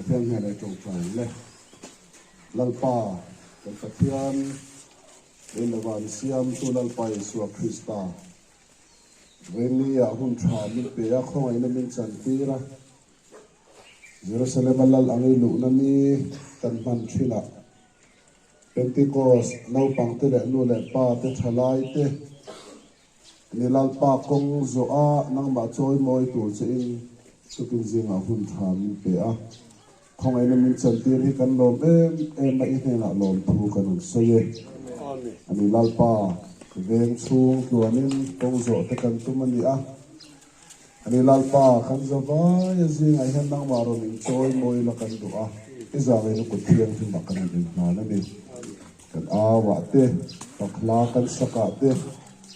Cái này là trồng trồng lên lalpa cái phát hiện đây là van siam tu lalpa Yeshua Christa Venia hun tra min pe a khong ai na min chan tira Jerusalem lal angai lu na ni tan man thila Pentecost nau pang te le nu le pa te thalai te ni lalpa kong zo a nang ma choi moi tu che in tukin zinga hun tra min pe a khong ai na min chan tir hi kan lom em mai he na lom thu kan so ye ani lalpa veng chung tuanin kong zo te kan tumani a ani lalpa kan zawa ya zinga hian nang maro min choi moi la kan du a iza ngai nu ko thiang thim ba kan din na na ni kan awa te pakla kan saka te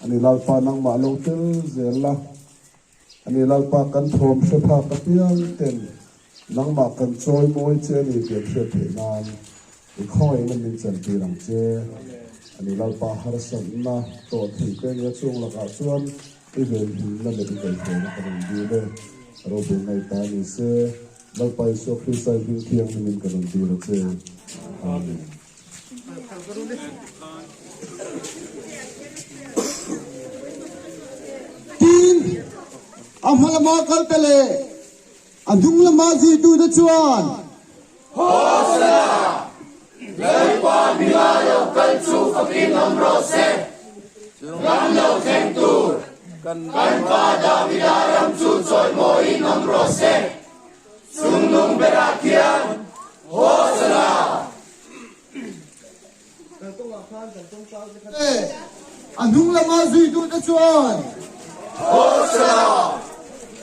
ani lalpa nang ma lo tel zela ani lalpa kan thom se pha ka piang ten nang ma kan choi moi che ni te the the nan i khoi na min chan ti rang che ani lalpa har san na to thi pe ya chung la ka chuan i vel hin na le kai he na kan di le ro be nai ta ni se lalpa so khi sai hin thiang ni min kan di ra che amen tin amhalama kaltale adung lama ji tu da chuan Hosana Lepa Milayo Kalchu Fakin Amrose Ramlo Kentur Kan Pada Vidaram Chuchoy Moin Amrose Sungnung Berakian Hosana adung lama ji tu da chuan Hosana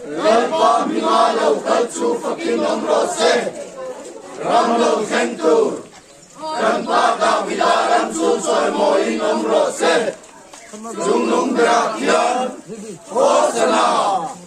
Lepa Milayo Kalchu Fakin Amrose Ramlo Kentur Kan Pada Vidaram Chuchoy Moin Amrose Sungnung Berakian Hosana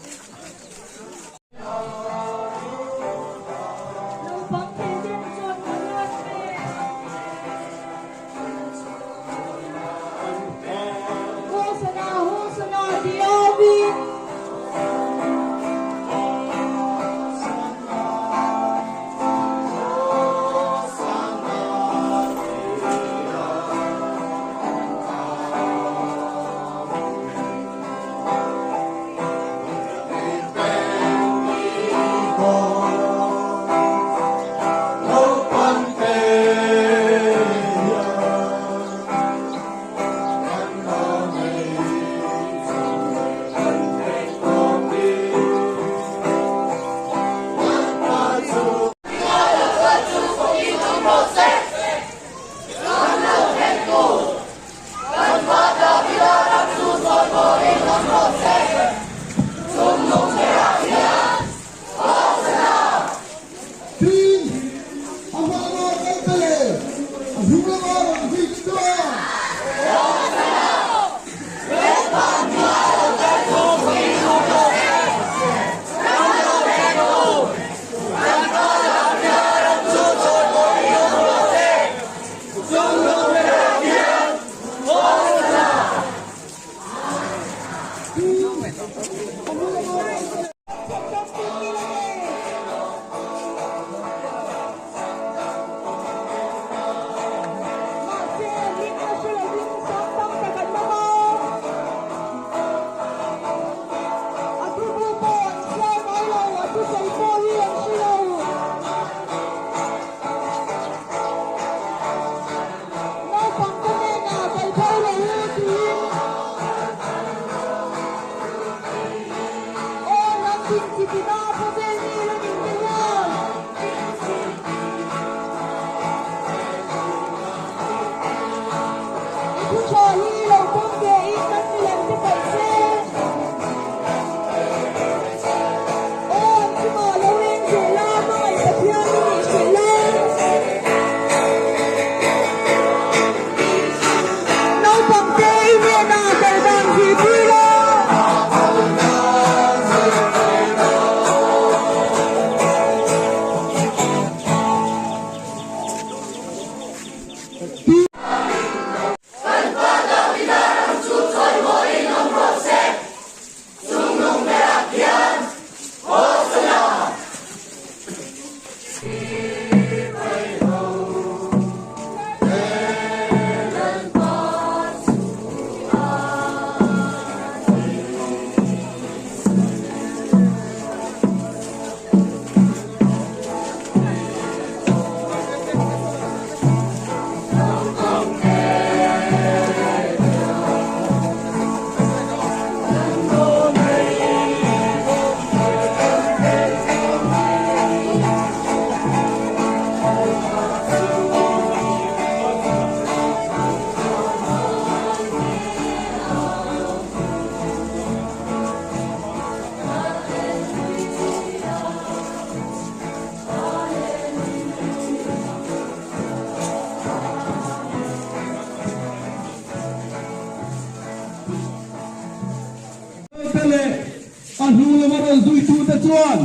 chuan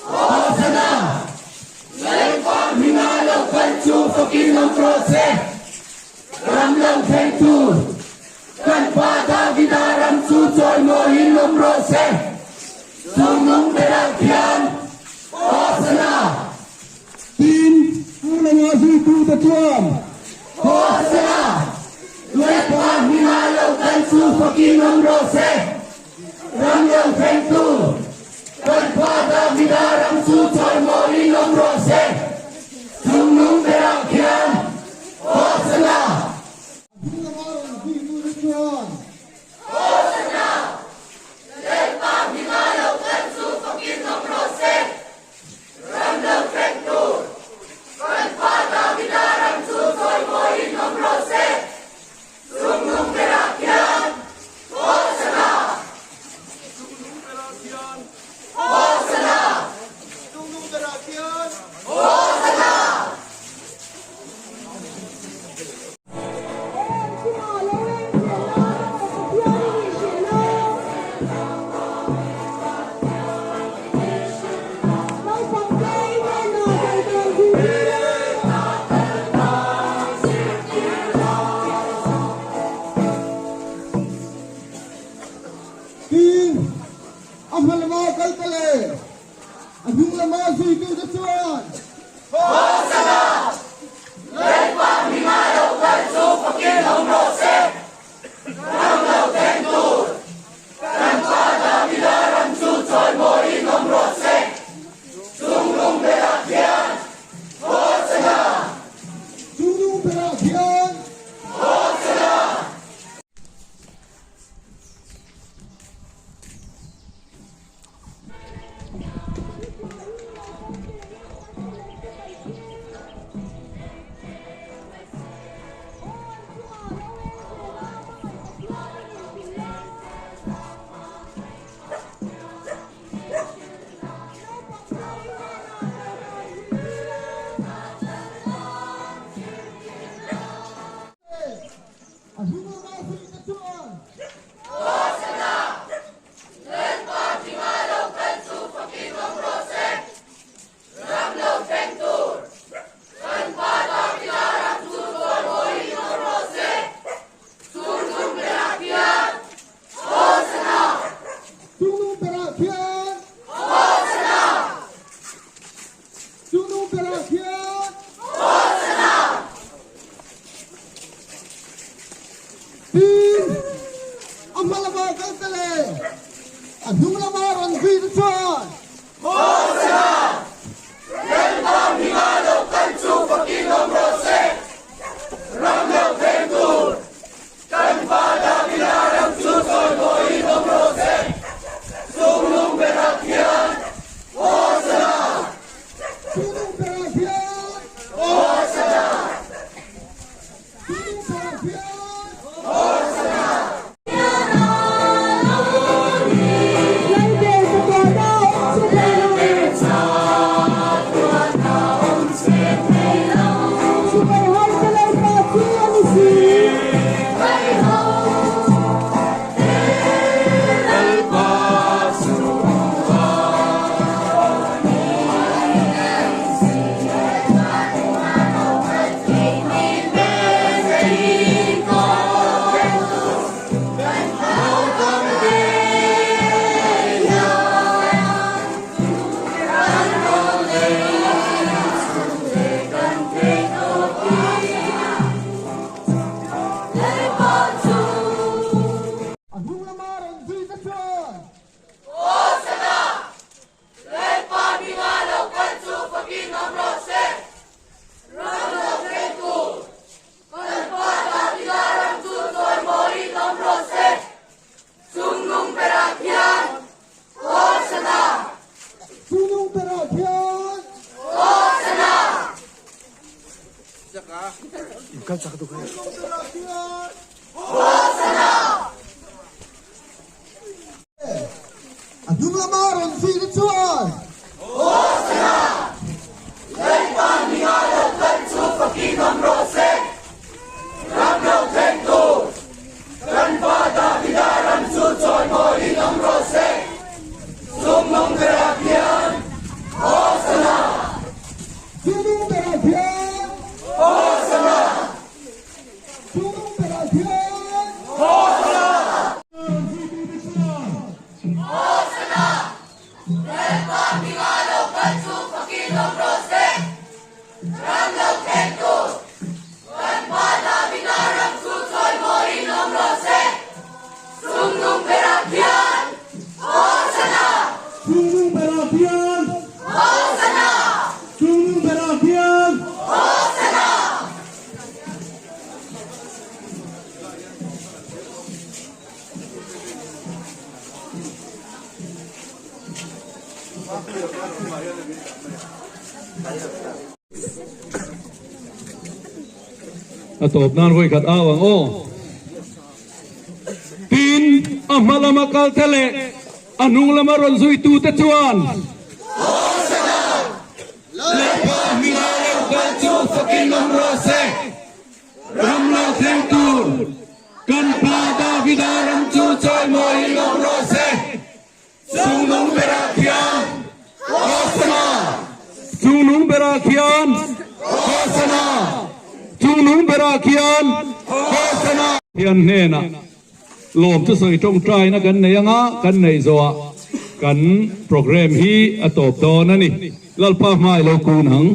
Hosana, Leipa Mingalo Kanchu Fakinam Prose, Ramlang Kentur, Kanpada Vidaram Suchoy Mohinam Rose, Sumung Berakyan, Hosana, tin ulamazi tu chuan Hosana, Leipa Mingalo Kanchu Fakinam Rose, Ramlang Kentur, Kanpada Vidaram Suchoy Mohinam Rose, Sumung Berakyan, Hosana. ulamaron vi tu chuan tin amalama kaltale adung lamazi tu chuan Sunung Berakyan adung lamazi tu chuan Sunung Berakyan Sunung Berakyan tin amalama kaltale adung lamaron vi tu chuan Sunung Berakyan Sunung Berakyan adung lamaron vi tu chuan Sunung Berakyan adung lamaron vi tu chuan Sumung Berakyan, atop nan voi khat awang o tin amalama kal tele anung lama ron zui tu te chuan lepa minalo kan chu fakin nom rose ram lo theng tur kan pa da vidaram chu choi moi nom rose sung nung berakhian hosana sung nung berakhian hosana chung nung berakhian hosana hian nena lom tu soi trong trai na kan nei anga kan nei zoa kan program hi atop to na ni lalpa mai lo kun hang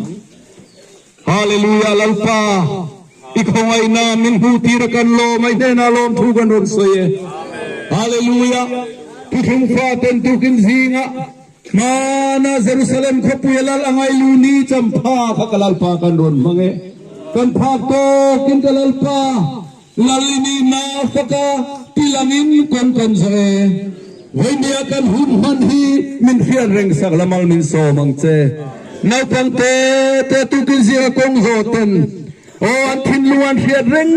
hallelujah lalpa ikhawai na min hu tira kan lo mai nena lom thu kan ron soye hallelujah tuthum fa ten tu kin zinga mana Jerusalem khopuyalal angai luni champha khakalalpa kan ron mange kan phakto kin kalalpa lalini na faka pilangin kan se hoinia kan hun man hi min fian reng sak lamal min so mang che nau pang te tu kin sia kong zoten o an thin luan fian reng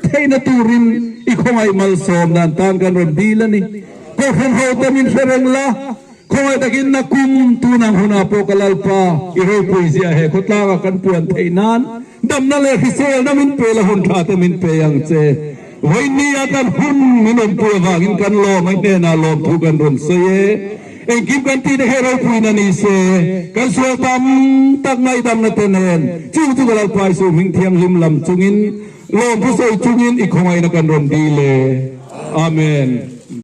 theina turin i khongai mal som nan tan kan ron dilani ko khan ho ta min fereng la khoi takin na kum tu nang huna po kalalpa i roi puizia he khotla ka kan puan theinan dam na le hisel na min pe la hun tha te min pe yang che hoini akan hun minom pu wangin kan lo mai te na lo thu kan ron se en kim kan ti de hero puina ni se kan so tam tak mai dam na tenen chu tu kalalpa su ming thiam lim lam chungin lo pu soi chungin i khomai na kan ron di le amen